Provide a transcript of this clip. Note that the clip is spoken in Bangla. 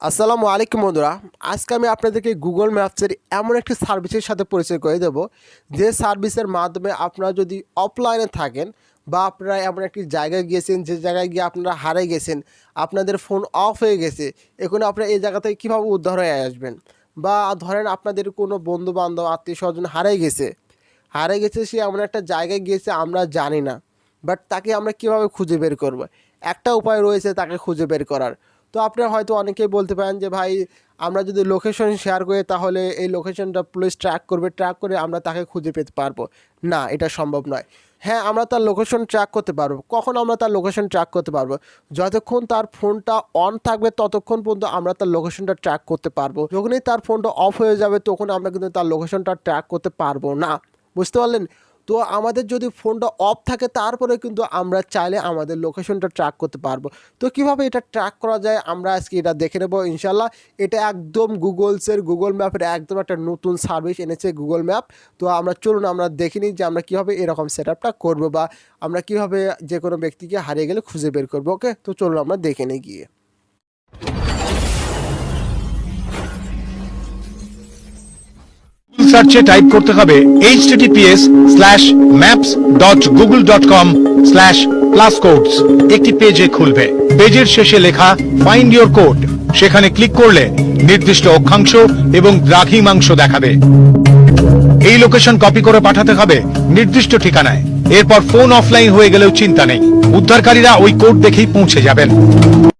আসসালামু আলাইকুম বন্ধুরা, আজকে আমি আপনাদেরকে গুগল ম্যাপসের এমন একটি সার্ভিসের সাথে পরিচয় করে দেব, যে সার্ভিসের মাধ্যমে আপনারা যদি অফলাইনে থাকেন বা আপনারা এমন একটি জায়গায় গিয়েছেন যে জায়গায় গিয়ে আপনারা হারিয়ে গেছেন, আপনাদের ফোন অফ হয়ে গেছে, এখন আপনারা এই জায়গা থেকে কীভাবে উদ্ধার হয়ে আসবেন। বা ধরেন আপনাদের কোনো বন্ধু বান্ধব আত্মীয় স্বজন হারিয়ে গেছে, সে এমন একটা জায়গায় গিয়েছে আমরা জানি না, বাট তাকে আমরা কীভাবে খুঁজে বের করব। একটা উপায় রয়েছে তাকে খুঁজে বের করার। তো আপনারা হয়তো অনেকেই বলতে পারেন যে ভাই, আমরা যদি লোকেশন শেয়ার করি তাহলে এই লোকেশনটা পুলিশ ট্র্যাক করে আমরা তাকে খুঁজে পেতে পারবো। না, এটা সম্ভব নয়। হ্যাঁ, আমরা তার লোকেশন ট্র্যাক করতে পারবো। কখন আমরা তার লোকেশন ট্র্যাক করতে পারবো? যতক্ষণ তার ফোনটা অন থাকবে ততক্ষণ পর্যন্ত আমরা তার লোকেশনটা ট্র্যাক করতে পারবো। যখনই তার ফোনটা অফ হয়ে যাবে তখন আমরা কিন্তু তার লোকেশনটা ট্র্যাক করতে পারবো না। বুঝতে পারলেন? তো আমাদের যদি ফোনটা অফ থাকে তারপরে কিন্তু আমরা চাইলে আমাদের লোকেশনটা ট্র্যাক করতে পারবো। তো কিভাবে এটা ট্র্যাক করা যায় আমরা আজকে এটা দেখে নেব ইনশাল্লাহ। এটা একদম গুগল ম্যাপের একদম একটা নতুন সার্ভিস এনেছে গুগল ম্যাপ। তো আমরা চলুন আমরা দেখে নিই যে আমরা কীভাবে এরকম সেট আপটা করবো, বা আমরা কীভাবে যে কোনো ব্যক্তিকে হারিয়ে গেলে খুঁজে বের করবো। ওকে, তো চলুন আমরা দেখে নিই গিয়ে। সার্চে টাইপ করতে হবে https:/maps.google.com/pluscodes। একটি পেজে খুলবে। পেজের শেষে লেখা ফাইন্ড ইওর কোড, সেখানে ক্লিক করলে নির্দিষ্ট অক্ষাংশ এবং দ্রাঘিমাংশ দেখাবে। এই লোকেশন কপি করে পাঠাতে হবে নির্দিষ্ট ঠিকানায়। এরপর ফোন অফলাইন হয়ে গেলেও চিন্তা নেই, উদ্ধারকারীরা ওই কোড দেখেই পৌঁছে যাবেন।